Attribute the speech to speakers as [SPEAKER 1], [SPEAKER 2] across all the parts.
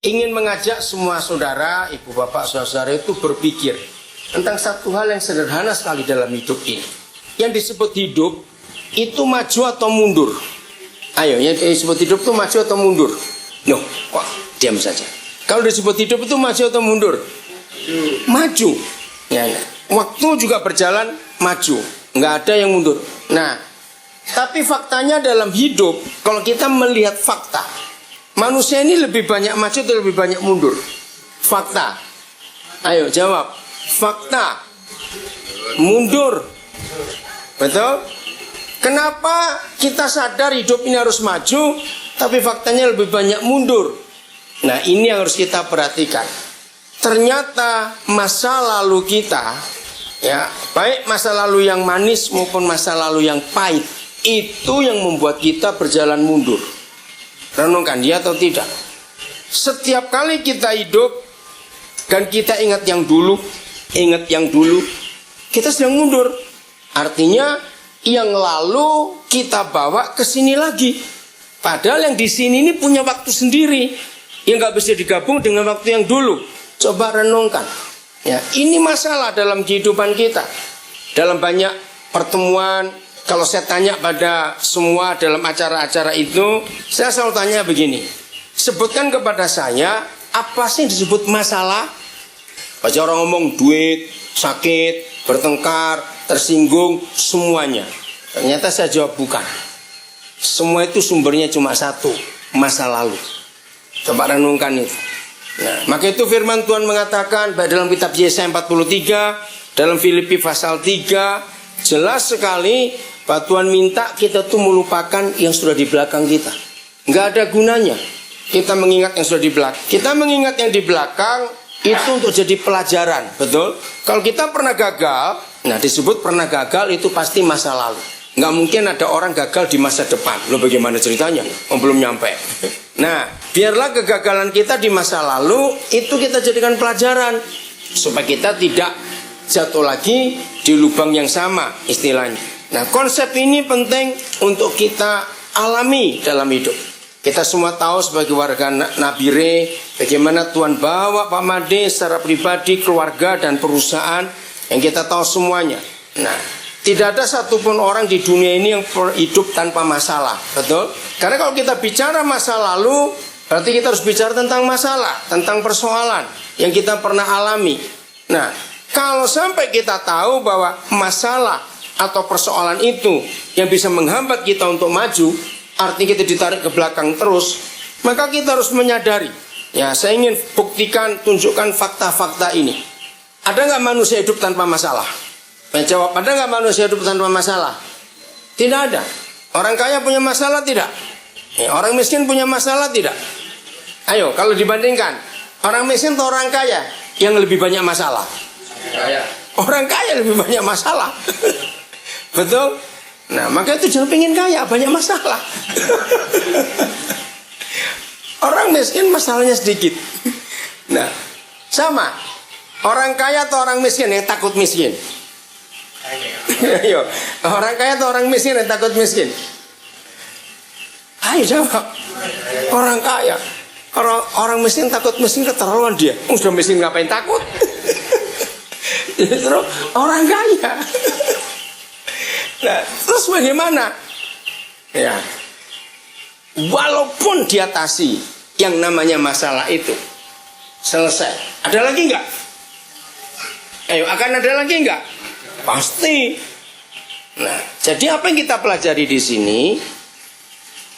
[SPEAKER 1] ingin mengajak semua saudara, ibu bapak, saudara itu berpikir tentang satu hal yang sederhana sekali dalam hidup ini. Yang disebut hidup itu maju atau mundur? Ayo, yang disebut hidup itu maju atau mundur? No, kok diam saja. Kalau disebut hidup itu maju atau mundur? Maju. Ya, waktu juga berjalan maju, nggak ada yang mundur. Nah, tapi faktanya dalam hidup, kalau kita melihat fakta, manusia ini lebih banyak maju atau lebih banyak mundur? Fakta. Ayo jawab. Fakta. Mundur. Betul? Kenapa kita sadar hidup ini harus maju, tapi faktanya lebih banyak mundur? Nah, ini yang harus kita perhatikan. Ternyata masa lalu kita, ya, baik masa lalu yang manis maupun masa lalu yang pahit, itu yang membuat kita berjalan mundur. Renungkan dia atau tidak. Setiap kali kita hidup dan kita ingat yang dulu, kita sedang mundur. Artinya yang lalu kita bawa ke sini lagi. Padahal yang di sini ini punya waktu sendiri, yang nggak bisa digabung dengan waktu yang dulu. Coba renungkan. Ya, ini masalah dalam kehidupan kita. Dalam banyak pertemuan, kalau saya tanya pada semua dalam acara-acara itu, saya selalu tanya begini. Sebutkan kepada saya, apa sih yang disebut masalah? Baca orang ngomong duit, sakit, bertengkar, tersinggung, semuanya. Ternyata saya jawab bukan. Semua itu sumbernya cuma satu, masa lalu. Coba renungkan itu. Nah, maka itu firman Tuhan mengatakan baik dalam kitab Yesaya 43, dalam Filipi pasal 3, jelas sekali bahwa Tuhan minta kita tuh melupakan yang sudah di belakang kita. Nggak ada gunanya kita mengingat yang sudah di belakang. Kita mengingat yang di belakang itu untuk jadi pelajaran, betul? Kalau kita pernah gagal, nah disebut pernah gagal itu pasti masa lalu. Nggak mungkin ada orang gagal di masa depan. Loh bagaimana ceritanya? Belum nyampe. Nah, biarlah kegagalan kita di masa lalu itu kita jadikan pelajaran supaya kita tidak jatuh lagi di lubang yang sama istilahnya. Nah, konsep ini penting untuk kita alami dalam hidup. Kita semua tahu sebagai warga Nabire bagaimana Tuhan bawa Pak Made secara pribadi, keluarga dan perusahaan yang kita tahu semuanya. Nah, tidak ada satupun orang di dunia ini yang hidup tanpa masalah, betul? Karena kalau kita bicara masa lalu, berarti kita harus bicara tentang masalah, tentang persoalan yang kita pernah alami. Nah, kalau sampai kita tahu bahwa masalah atau persoalan itu yang bisa menghambat kita untuk maju, artinya kita ditarik ke belakang terus, maka kita harus menyadari. Ya, saya ingin buktikan, tunjukkan fakta-fakta ini. Ada nggak manusia hidup tanpa masalah? Menjawab, ada nggak manusia hidup tanpa masalah? Tidak ada. Orang kaya punya masalah tidak? Orang miskin punya masalah tidak? Ayo, kalau dibandingkan orang miskin atau orang kaya yang lebih banyak masalah? Orang kaya lebih banyak masalah. Betul? Nah, maka itu jangan pengen kaya, banyak masalah. Orang miskin masalahnya sedikit. Nah, sama. Orang kaya atau orang miskin yang takut miskin? Ayo, orang kaya atau orang miskin yang takut miskin? Ayo jawab. Orang kaya. Kalau orang miskin takut miskin keterlaluan dia. Sudah miskin ngapain takut? Justru orang kaya. Nah, terus bagaimana? Ya, walaupun diatasi yang namanya masalah itu selesai. Ada lagi enggak? Ayo, akan ada lagi enggak? Pasti. Nah, jadi apa yang kita pelajari di sini?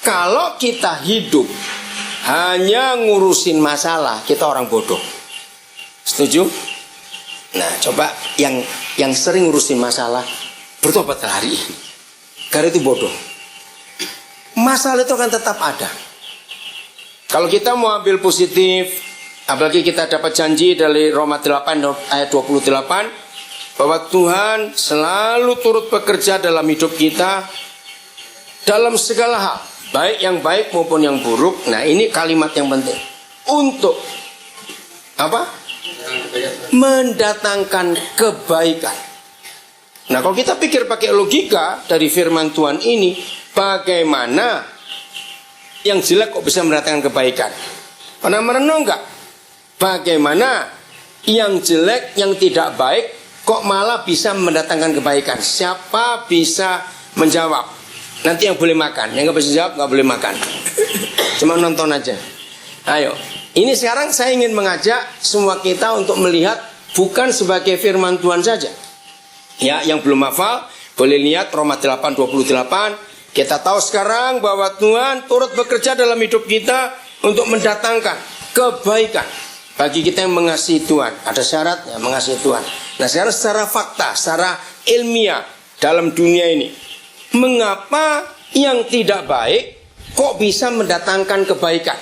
[SPEAKER 1] Kalau kita hidup hanya ngurusin masalah, kita orang bodoh. Setuju? Nah, coba yang sering ngurusin masalah bertobat hari ini. Karena itu bodoh. Masalah itu akan tetap ada. Kalau kita mau ambil positif, apalagi kita dapat janji dari Roma 8 ayat 28, bahwa Tuhan selalu turut bekerja dalam hidup kita dalam segala hal, baik yang baik maupun yang buruk. Nah, ini kalimat yang penting untuk apa? Mendatangkan kebaikan. Nah, kalau kita pikir pakai logika dari firman Tuhan ini, bagaimana yang jelek kok bisa mendatangkan kebaikan? Pernah merenung enggak? Bagaimana yang jelek, yang tidak baik kok malah bisa mendatangkan kebaikan? Siapa bisa menjawab? Nanti yang boleh makan, yang nggak bisa jawab nggak boleh makan. Cuma nonton aja. Ayo, ini sekarang saya ingin mengajak semua kita untuk melihat bukan sebagai firman Tuhan saja. Ya, yang belum hafal boleh lihat Roma 8:28. Kita tahu sekarang bahwa Tuhan turut bekerja dalam hidup kita untuk mendatangkan kebaikan bagi kita yang mengasihi Tuhan. Ada syaratnya mengasihi Tuhan. Nah, sekarang secara fakta, secara ilmiah dalam dunia ini, mengapa yang tidak baik kok bisa mendatangkan kebaikan?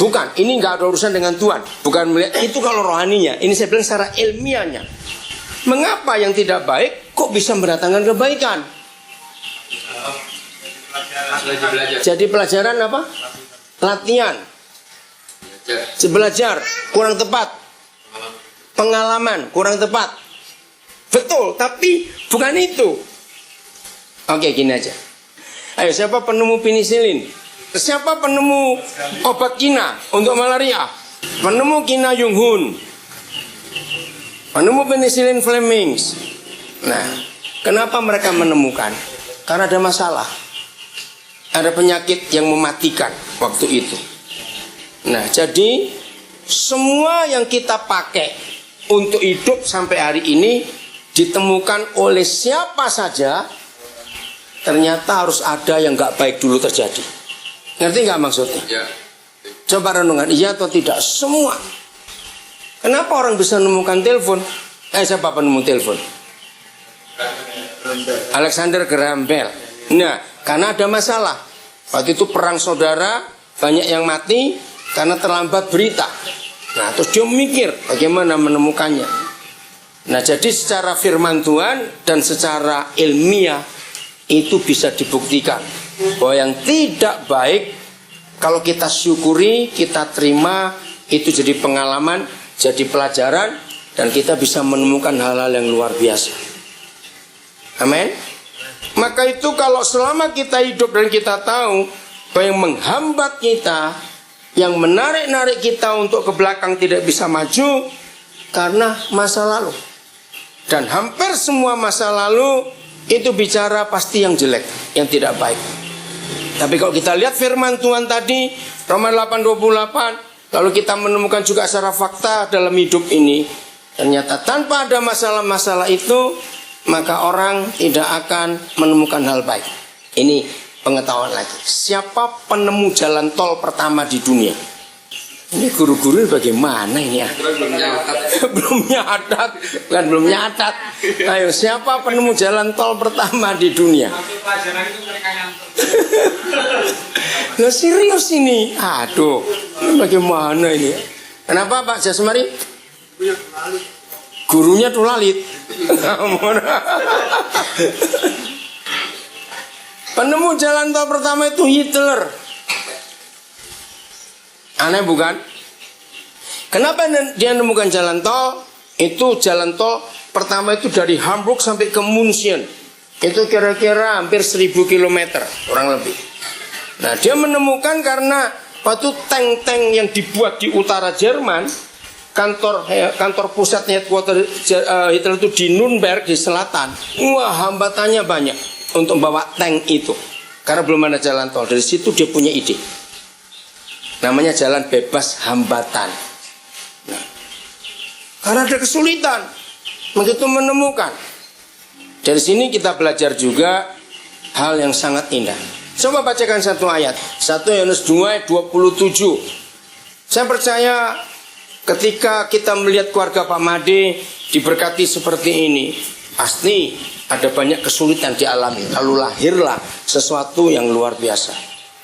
[SPEAKER 1] Bukan, ini nggak ada urusan dengan Tuhan. Bukan melihat itu kalau rohaninya. Ini saya bilang secara ilmiahnya. Mengapa yang tidak baik kok bisa mendatangkan kebaikan? Jadi pelajaran apa? Latihan. Belajar kurang tepat. Pengalaman kurang tepat. Betul, tapi bukan itu. Oke, gini aja. Ayo, siapa penemu penisilin? Siapa penemu obat kina untuk malaria? Penemu kina Jung Hun. Penemu penisilin Flemings. Nah, kenapa mereka menemukan? Karena ada masalah. Ada penyakit yang mematikan waktu itu. Nah, jadi semua yang kita pakai untuk hidup sampai hari ini ditemukan oleh siapa saja, ternyata harus ada yang gak baik dulu terjadi. Ngerti gak maksudnya? Ya. Coba renungan, iya atau tidak? Semua. Kenapa orang bisa menemukan telepon? Siapa penemu telepon? Alexander Graham Bell. Nah, karena ada masalah. Waktu itu perang saudara, banyak yang mati karena terlambat berita. Nah, terus dia mikir bagaimana menemukannya. Nah, jadi secara firman Tuhan dan secara ilmiah itu bisa dibuktikan bahwa yang tidak baik kalau kita syukuri, kita terima, itu jadi pengalaman, jadi pelajaran, dan kita bisa menemukan hal-hal yang luar biasa. Amin. Maka itu kalau selama kita hidup dan kita tahu bahwa yang menghambat kita, yang menarik-narik kita untuk ke belakang tidak bisa maju karena masa lalu. Dan hampir semua masa lalu itu bicara pasti yang jelek, yang tidak baik. Tapi kalau kita lihat firman Tuhan tadi, Roma 8:28, lalu kita menemukan juga secara fakta dalam hidup ini, ternyata tanpa ada masalah-masalah itu, maka orang tidak akan menemukan hal baik. Ini pengetahuan lagi. Siapa penemu jalan tol pertama di dunia? Ini guru-guru bagaimana ini ya? Belum nyatat. Bukan belum nyatat. Ayo, siapa penemu jalan tol pertama di dunia? Nah, serius ini. Aduh, ini bagaimana ini? Kenapa Pak Jasmari? Gurunya tulalit. Penemu jalan tol pertama itu Hitler. Aneh bukan? Kenapa dia menemukan jalan tol? Itu jalan tol pertama itu dari Hamburg sampai ke München. Itu kira-kira hampir 1000 km, kurang lebih. Nah, dia menemukan karena waktu tank-tank yang dibuat di utara Jerman, kantor pusatnya headquarter Hitler itu di Nuremberg di selatan. Wah, hambatannya banyak untuk bawa tank itu. Karena belum ada jalan tol. Dari situ dia punya ide. Namanya jalan bebas hambatan. Nah, karena ada kesulitan, begitu menemukan. Dari sini kita belajar juga hal yang sangat indah. Coba bacakan satu ayat, 1 Yohanes 2 ayat 27. Saya percaya ketika kita melihat keluarga Pak Made diberkati seperti ini, pasti ada banyak kesulitan dialami. Lalu lahirlah sesuatu yang luar biasa.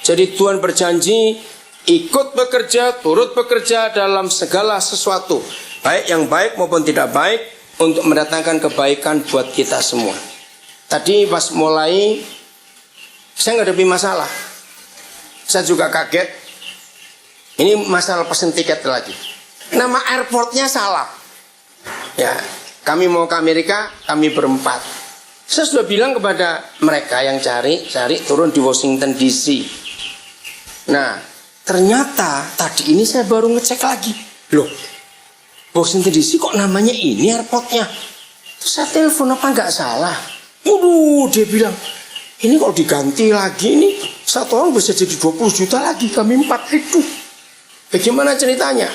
[SPEAKER 1] Jadi Tuhan berjanji ikut bekerja, turut bekerja dalam segala sesuatu, baik yang baik maupun tidak baik, untuk mendatangkan kebaikan buat kita semua. Tadi pas mulai saya menghadapi masalah. Saya juga kaget. Ini masalah pesen tiket lagi. Nama airportnya salah. Ya, kami mau ke Amerika, kami berempat. Saya sudah bilang kepada mereka yang cari turun di Washington DC. Nah, ternyata tadi ini saya baru ngecek lagi. Loh, box interdisi kok namanya ini AirPodnya? Terus saya telepon, apa nggak salah? Waduh, dia bilang, ini kalau diganti lagi ini satu orang bisa jadi 20 juta lagi, kami 4 itu. Bagaimana ceritanya?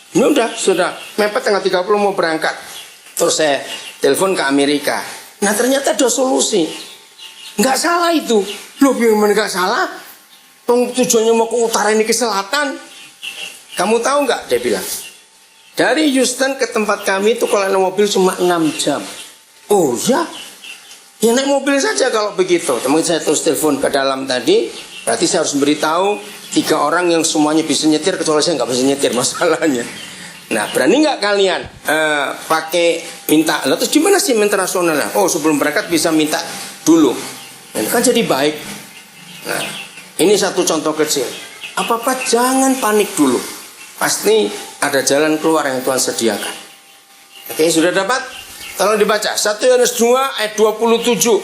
[SPEAKER 1] Ini sudah mepet tanggal 30 mau berangkat. Terus saya telepon ke Amerika. Nah ternyata ada solusi. Nggak salah itu. Loh bagaimana nggak salah? Tujuannya mau ke utara ini ke selatan. Kamu tahu nggak? Dia bilang. Dari Houston ke tempat kami itu kalau naik mobil cuma 6 jam. Oh ya? Ya naik mobil saja kalau begitu. Teman saya terus telepon ke dalam tadi. Berarti saya harus beritahu 3 orang yang semuanya bisa nyetir, kecuali saya nggak bisa nyetir masalahnya. Nah berani nggak kalian pakai minta? Lalu terus gimana sih internasionalnya? Oh sebelum berangkat bisa minta dulu. Nah, kan jadi baik. Nah ini satu contoh kecil. Apa-apa jangan panik dulu. Pasti ada jalan keluar yang Tuhan sediakan. Oke, sudah dapat? Tolong dibaca. 1 Yohanes 2 ayat 27.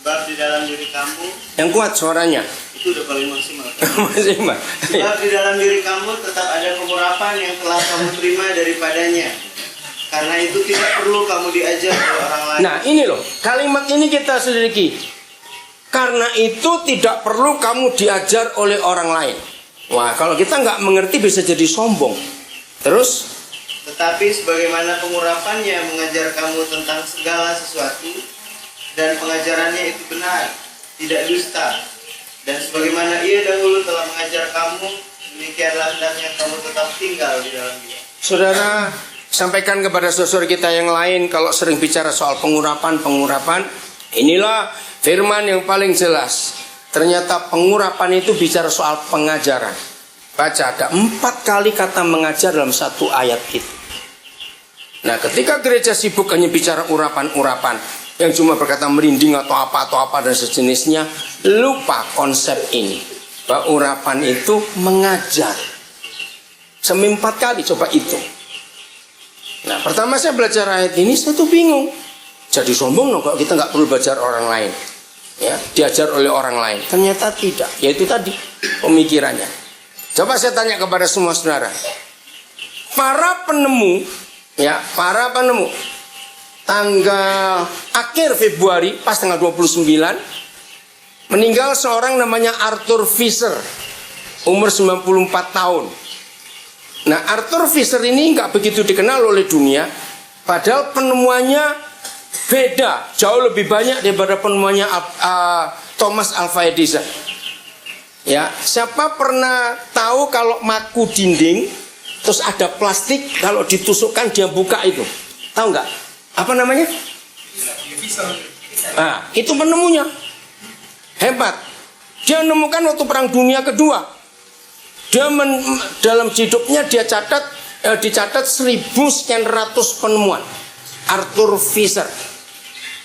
[SPEAKER 2] Sebab di dalam diri kamu,
[SPEAKER 1] yang kuat suaranya.
[SPEAKER 2] itu udah paling maksimal.
[SPEAKER 1] Maksimal.
[SPEAKER 2] Sebab di dalam diri kamu tetap ada kemurapan yang telah kamu terima daripadanya. Karena itu tidak perlu kamu diajar oleh orang lain.
[SPEAKER 1] Nah ini loh, kalimat ini kita selidiki. Karena itu tidak perlu kamu diajar oleh orang lain. Wah, kalau kita nggak mengerti bisa jadi sombong. Terus?
[SPEAKER 2] Tetapi sebagaimana pengurapannya mengajar kamu tentang segala sesuatu, dan pengajarannya itu benar, tidak dusta. Dan sebagaimana ia dahulu telah mengajar kamu, demikianlah hendaknya kamu tetap tinggal di dalam dia.
[SPEAKER 1] Saudara, sampaikan kepada saudara kita yang lain kalau sering bicara soal pengurapan. Inilah firman yang paling jelas. Ternyata pengurapan itu bicara soal pengajaran. Baca, ada 4 kali kata mengajar dalam satu ayat itu. Nah, ketika gereja sibuk hanya bicara urapan-urapan, yang cuma berkata merinding atau apa dan sejenisnya, lupa konsep ini. Bahwa urapan itu mengajar. 4 kali, coba itu. Nah, pertama saya belajar ayat ini, saya tuh bingung. Jadi sombong loh kalau kita nggak perlu belajar orang lain. Ya, diajar oleh orang lain. Ternyata tidak. Yaitu tadi pemikirannya. Coba saya tanya kepada semua saudara. Para penemu, tanggal akhir Februari, pas tanggal 29, meninggal seorang namanya Arthur Fisher, umur 94 tahun. Nah, Arthur Fisher ini nggak begitu dikenal oleh dunia, padahal penemuannya beda, jauh lebih banyak daripada penemuannya Thomas Alva Edison. Ya, siapa pernah tahu kalau maku dinding, terus ada plastik, kalau ditusukkan dia buka itu? Tahu nggak? Apa namanya? Nah, itu penemunya. Hebat. Dia menemukan waktu Perang Dunia Kedua. Dia dalam hidupnya dia dicatat 1.000 sekian ratus penemuan. Arthur Fisher.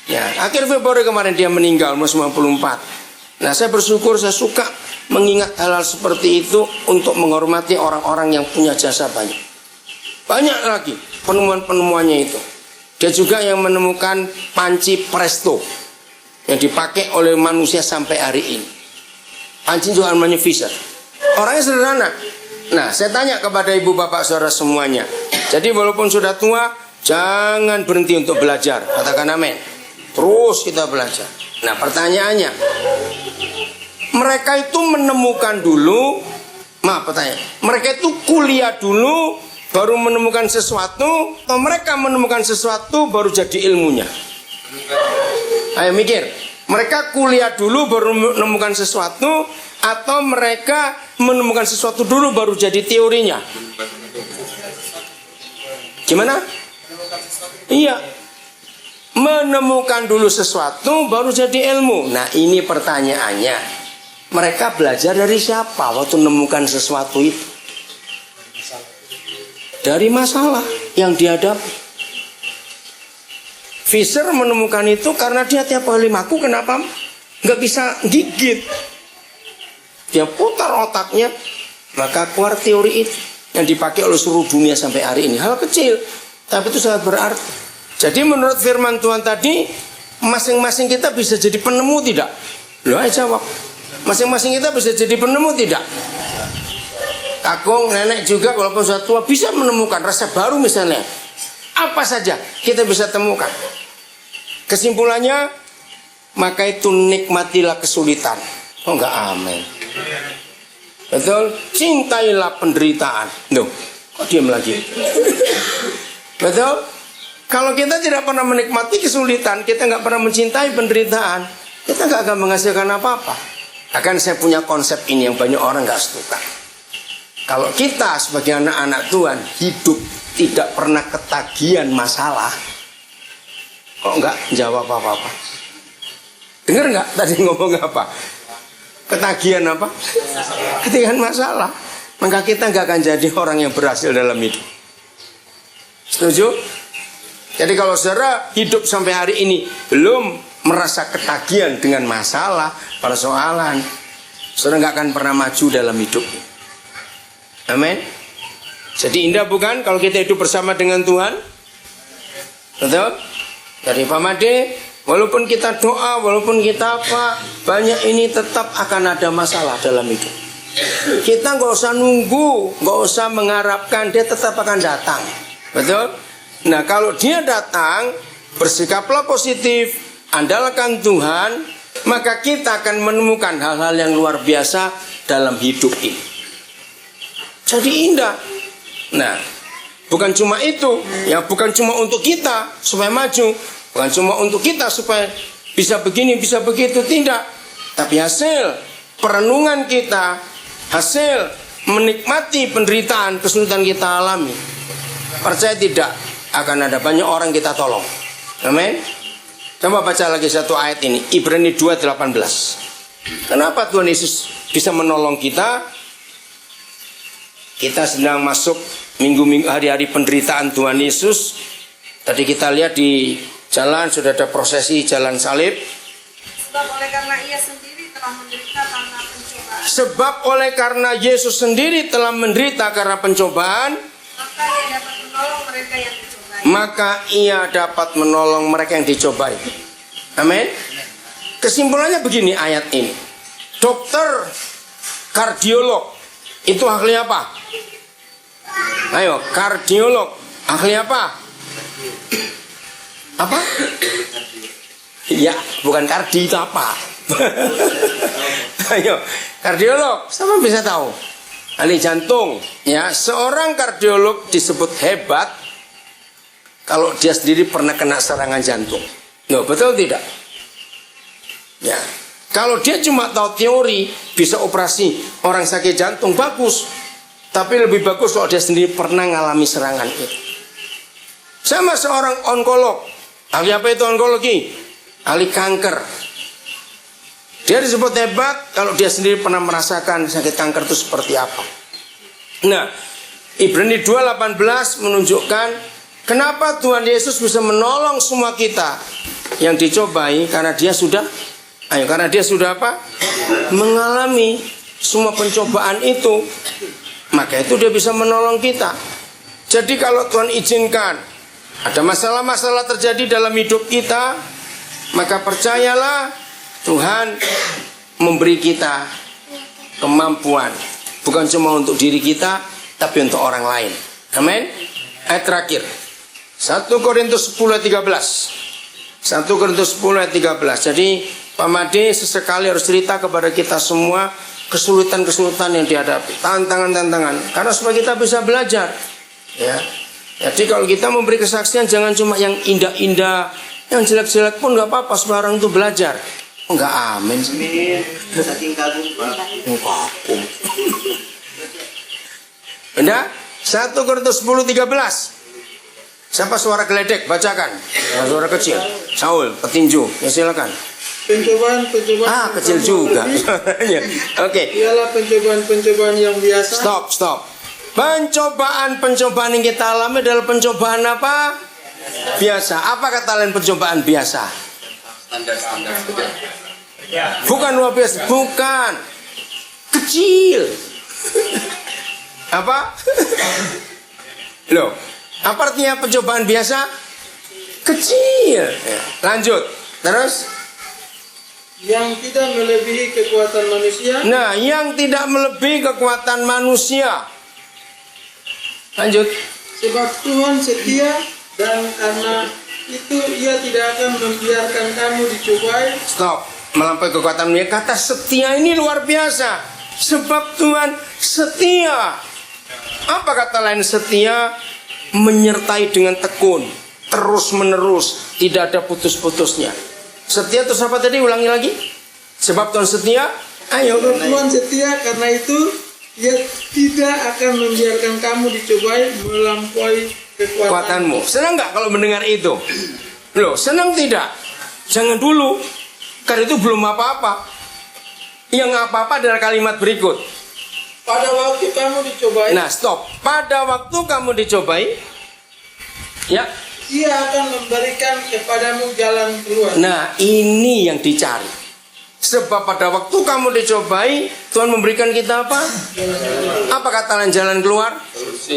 [SPEAKER 1] Ya, akhir Februari kemarin dia meninggal umur 94. Nah, saya bersyukur, saya suka mengingat hal-hal seperti itu untuk menghormati orang-orang yang punya jasa banyak. Banyak lagi penemuan-penemuannya itu. Dia juga yang menemukan panci presto yang dipakai oleh manusia sampai hari ini. Panci juga namanya Fisher. Orangnya sederhana. Nah, saya tanya kepada ibu bapak saudara semuanya. Jadi walaupun sudah tua, jangan berhenti untuk belajar. Katakan amin. Terus kita belajar. Nah, pertanyaannya, mereka itu menemukan dulu, mereka itu kuliah dulu baru menemukan sesuatu, atau mereka menemukan sesuatu baru jadi ilmunya? Ayo mikir, mereka kuliah dulu baru menemukan sesuatu, atau mereka menemukan sesuatu dulu baru jadi teorinya? Gimana? Iya, menemukan dulu sesuatu baru jadi ilmu. Nah, ini pertanyaannya, mereka belajar dari siapa waktu menemukan sesuatu itu? Dari masalah yang dihadapi. Fisher menemukan itu karena dia tiap kali maku, kenapa nggak bisa gigit? Dia putar otaknya, maka keluar teori itu yang dipakai oleh seluruh dunia sampai hari ini. Hal kecil, tapi itu sangat berarti. Jadi menurut firman Tuhan tadi, masing-masing kita bisa jadi penemu tidak? Loh, ayo jawab. Masing-masing kita bisa jadi penemu tidak? Kakung, nenek juga walaupun sudah tua bisa menemukan rasa baru misalnya. Apa saja kita bisa temukan. Kesimpulannya, maka itu nikmatilah kesulitan. Oh enggak, amin. Betul? Cintailah penderitaan. Loh, kok diam lagi? Betul? Kalau kita tidak pernah menikmati kesulitan, kita nggak pernah mencintai penderitaan, kita nggak akan menghasilkan apa-apa. Akan saya punya konsep ini yang banyak orang nggak suka. Kalau kita sebagai anak-anak Tuhan hidup tidak pernah ketagihan masalah, kok nggak jawab apa-apa? Dengar nggak tadi ngomong apa? Ketagihan apa? Ketagihan masalah. Maka kita nggak akan jadi orang yang berhasil dalam hidup. Setuju? Jadi kalau saudara hidup sampai hari ini belum merasa ketagihan dengan masalah, persoalan, saudara nggak akan pernah maju dalam hidup. Amin. Jadi indah bukan kalau kita hidup bersama dengan Tuhan? Betul? Jadi Pak Made, walaupun kita doa, walaupun kita apa, banyak ini tetap akan ada masalah dalam hidup. Kita nggak usah nunggu, nggak usah mengharapkan, dia tetap akan datang. Betul? Nah kalau dia datang, bersikaplah positif, andalkan Tuhan, maka kita akan menemukan hal-hal yang luar biasa dalam hidup ini. Jadi indah. Nah, bukan cuma itu, ya bukan cuma untuk kita supaya maju, bukan cuma untuk kita supaya bisa begini, bisa begitu, tidak. Tapi hasil perenungan kita, hasil menikmati penderitaan, kesulitan kita alami, percaya tidak akan ada banyak orang kita tolong. Amin. Coba baca lagi satu ayat ini, Ibrani 2:18. Kenapa Tuhan Yesus bisa menolong kita? Kita sedang masuk minggu-minggu, hari-hari penderitaan Tuhan Yesus. Tadi kita lihat di jalan sudah ada prosesi jalan salib.
[SPEAKER 3] Sebab oleh karena ia sendiri telah menderita karena pencobaan.
[SPEAKER 1] Sebab oleh karena Yesus sendiri telah menderita karena pencobaan, maka ia dapat menolong mereka yang dicobai. Amin. Kesimpulannya begini ayat ini. Dokter kardiolog itu ahli apa? Ayo, kardiolog ahli apa? Apa? Ya, bukan kardi itu apa? Ayo, kardiolog, siapa bisa tahu? Ahli jantung. Ya, seorang kardiolog disebut hebat kalau dia sendiri pernah kena serangan jantung. Loh, betul tidak? Ya, kalau dia cuma tahu teori, bisa operasi orang sakit jantung, bagus. Tapi lebih bagus kalau dia sendiri pernah mengalami serangan itu. Sama seorang onkolog. Ahli apa itu onkologi? Ahli kanker. Dia disebut hebat kalau dia sendiri pernah merasakan sakit kanker itu seperti apa. Nah, Ibrani 2:18 menunjukkan kenapa Tuhan Yesus bisa menolong semua kita yang dicobai, karena dia sudah apa? Mengalami semua pencobaan itu. Maka itu dia bisa menolong kita. Jadi kalau Tuhan izinkan ada masalah-masalah terjadi dalam hidup kita, maka percayalah Tuhan memberi kita kemampuan, bukan cuma untuk diri kita, tapi untuk orang lain. Amin. Ayat terakhir 1 Korintus 10:13. 1 Korintus 10:13. Jadi Pak Made sesekali harus cerita kepada kita semua kesulitan-kesulitan yang dihadapi, tantangan-tantangan, karena supaya kita bisa belajar. Ya. Jadi kalau kita memberi kesaksian, jangan cuma yang indah-indah, yang jelek-jelek pun nggak apa-apa, supaya orang itu belajar. Enggak, amin.
[SPEAKER 2] Amin. Saking kagum, Pak.
[SPEAKER 1] Kagum. Udah? 1 Korintus 10:13. Siapa suara geledek? Bacakan. Suara kecil. Saul, petinju. Ya silakan.
[SPEAKER 4] Pencobaan
[SPEAKER 1] kecil juga. Oke.
[SPEAKER 4] Ialah pencobaan yang biasa.
[SPEAKER 1] Stop. Pencobaan yang kita alami adalah pencobaan apa? Biasa. Apa kata lain pencobaan biasa?
[SPEAKER 2] Standar.
[SPEAKER 1] Bukan luar biasa, bukan. Kecil. Apa? Loh, apa artinya pencobaan biasa? Kecil. Lanjut. Terus?
[SPEAKER 4] yang tidak melebihi kekuatan manusia.
[SPEAKER 1] Nah, yang tidak melebihi kekuatan manusia. Lanjut.
[SPEAKER 4] Sebab Tuhan setia dan karena itu ia tidak akan membiarkan kamu dicobai.
[SPEAKER 1] Stop. Melampaui kekuatan manusia. Kata setia ini luar biasa. Sebab Tuhan setia. Apa kata lain setia? Menyertai dengan tekun, terus menerus, tidak ada putus-putusnya. Setia terus apa tadi? Ulangi lagi. Sebab Tuhan setia. Ayo.
[SPEAKER 4] Sebab Tuhan setia karena itu ia tidak akan membiarkan kamu dicobai melampaui
[SPEAKER 1] Kekuatanmu. Senang nggak kalau mendengar itu? Loh, senang tidak? Jangan dulu. Karena itu belum apa-apa. Yang apa-apa adalah kalimat berikut.
[SPEAKER 4] Pada waktu kamu dicobai,
[SPEAKER 1] Nah, stop. Pada waktu kamu dicobai, ya.
[SPEAKER 4] ia akan memberikan kepadamu jalan keluar.
[SPEAKER 1] Nah, ini yang dicari. Sebab pada waktu kamu dicobai, Tuhan memberikan kita apa? Apa kata lain jalan keluar?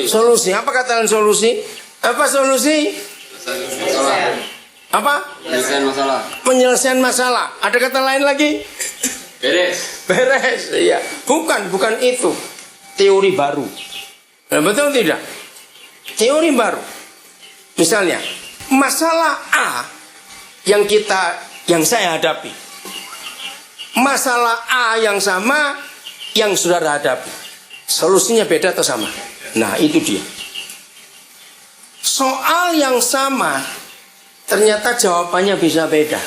[SPEAKER 1] Solusi. Apa kata lain solusi? Apa solusi? Apa?
[SPEAKER 5] Penyelesaian masalah.
[SPEAKER 1] Penyelesaian masalah. Ada kata lain lagi? Beres. Iya. Bukan itu. Teori baru. Nah, betul tidak? Teori baru. Misalnya, masalah A yang saya hadapi. Masalah A yang sama yang saudara hadapi. Solusinya beda atau sama? Nah, itu dia. Soal yang sama ternyata jawabannya bisa beda.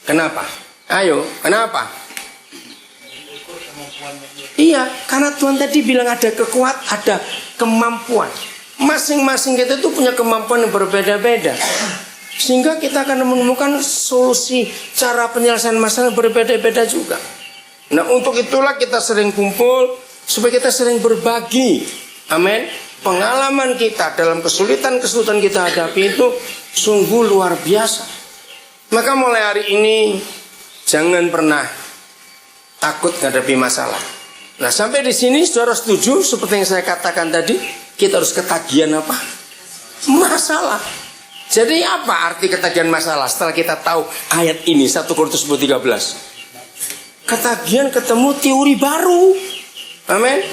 [SPEAKER 1] Kenapa? Ayo, kenapa? Iya, karena Tuhan tadi bilang ada ada kemampuan. Masing-masing kita itu punya kemampuan yang berbeda-beda. Sehingga kita akan menemukan solusi cara penyelesaian masalah berbeda-beda juga. Nah, untuk itulah kita sering kumpul supaya kita sering berbagi. Amin. Pengalaman kita dalam kesulitan-kesulitan kita hadapi itu sungguh luar biasa. Maka mulai hari ini jangan pernah takut menghadapi masalah. Nah, sampai di sini saudara setuju seperti yang saya katakan tadi, kita harus ketagihan apa? Masalah. Jadi apa arti ketagihan masalah setelah kita tahu ayat ini 1 Korintus 13? Ketagihan ketemu teori baru. Amin.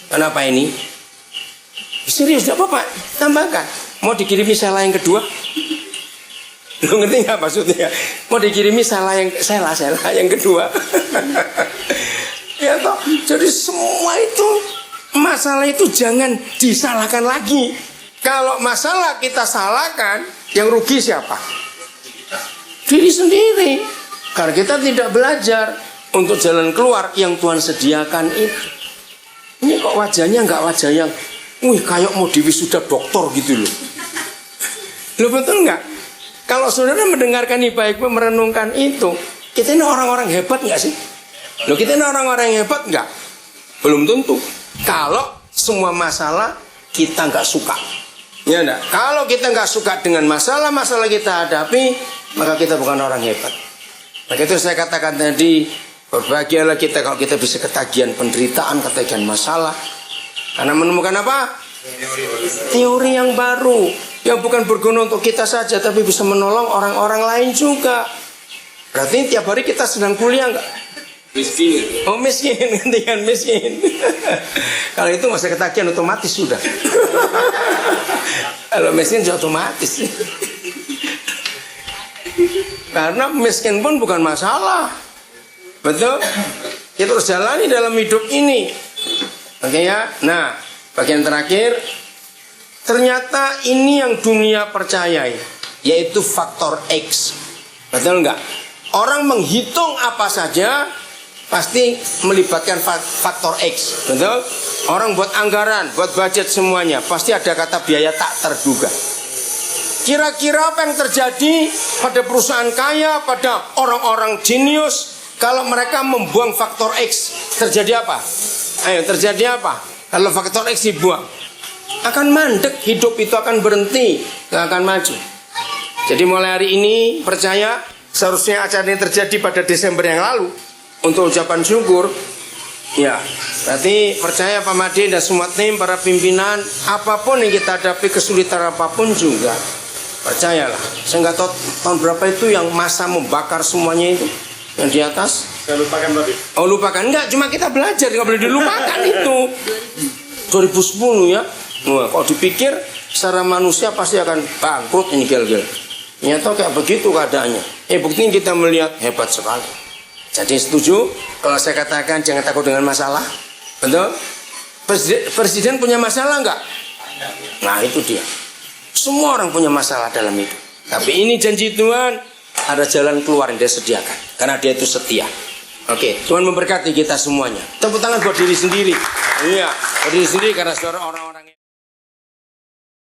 [SPEAKER 1] Kenapa ini? Serius, tidak apa-apa. Tambahkan. Mau dikirimi salah yang kedua? Lu ngerti nggak maksudnya? Mau dikirimi salah yang kedua? Ya toh. Jadi semua itu masalah itu jangan disalahkan lagi. Kalau masalah kita salahkan, yang rugi siapa? Diri sendiri. Karena kita tidak belajar untuk jalan keluar yang Tuhan sediakan itu. Ini kok wajahnya nggak wajah yang, kayak mau diwisuda doktor gitu loh. Loh, betul nggak? Kalau saudara mendengarkan ini baik merenungkan itu, kita ini orang-orang hebat nggak sih? Loh, kita ini orang-orang yang hebat nggak? Belum tentu. Kalau semua masalah kita nggak suka. Ya enggak? Kalau kita nggak suka dengan masalah-masalah kita hadapi, maka kita bukan orang hebat. Maka itu saya katakan tadi, berbahagialah kita kalau kita bisa ketagihan penderitaan, ketagihan masalah. Karena menemukan apa? Teori yang baru, yang bukan berguna untuk kita saja, tapi bisa menolong orang-orang lain juga. Berarti tiap hari kita sedang kuliah nggak?
[SPEAKER 5] Miskin.
[SPEAKER 1] Oh, miskin, gantian miskin. Kalau itu masa ketagihan otomatis sudah. Kalau miskin sudah otomatis. Karena miskin pun bukan masalah. Betul? Kita harus jalani dalam hidup ini. Oke ya. Nah, bagian terakhir, ternyata ini yang dunia percayai, yaitu faktor X. Betul nggak? Orang menghitung apa saja pasti melibatkan faktor X, betul? Orang buat anggaran, buat budget semuanya, pasti ada kata biaya tak terduga. Kira-kira apa yang terjadi pada perusahaan kaya, pada orang-orang jenius, kalau mereka membuang faktor X, terjadi apa? Ayo, terjadi apa? Kalau faktor X dibuang, akan mandek, hidup itu akan berhenti, gak akan maju. Jadi mulai hari ini, percaya, seharusnya acara ini terjadi pada Desember yang lalu, untuk ucapan syukur. Ya, berarti percaya Pak Made dan semua tim, para pimpinan, apapun yang kita hadapi, kesulitan apapun juga, Percayalah. Saya nggak tahu tahun berapa itu yang masa membakar semuanya itu. Yang di atas.
[SPEAKER 6] Saya lupakan tadi.
[SPEAKER 1] Oh lupakan. Enggak, cuma kita belajar. Nggak boleh dilupakan itu. 2010 ya. Wah, kalau dipikir secara manusia pasti akan bangkrut ini gel-gel. Ternyata kayak begitu keadaannya. Buktinya kita melihat hebat sekali. Jadi setuju kalau saya katakan jangan takut dengan masalah. Betul? Presiden punya masalah enggak? Nah itu dia. Semua orang punya masalah dalam hidup. Tapi ini janji Tuhan, ada jalan keluar yang dia sediakan. Karena dia itu setia. Oke, Tuhan memberkati kita semuanya. Tepuk tangan buat diri sendiri. Iya, buat diri sendiri karena saudara orang-orang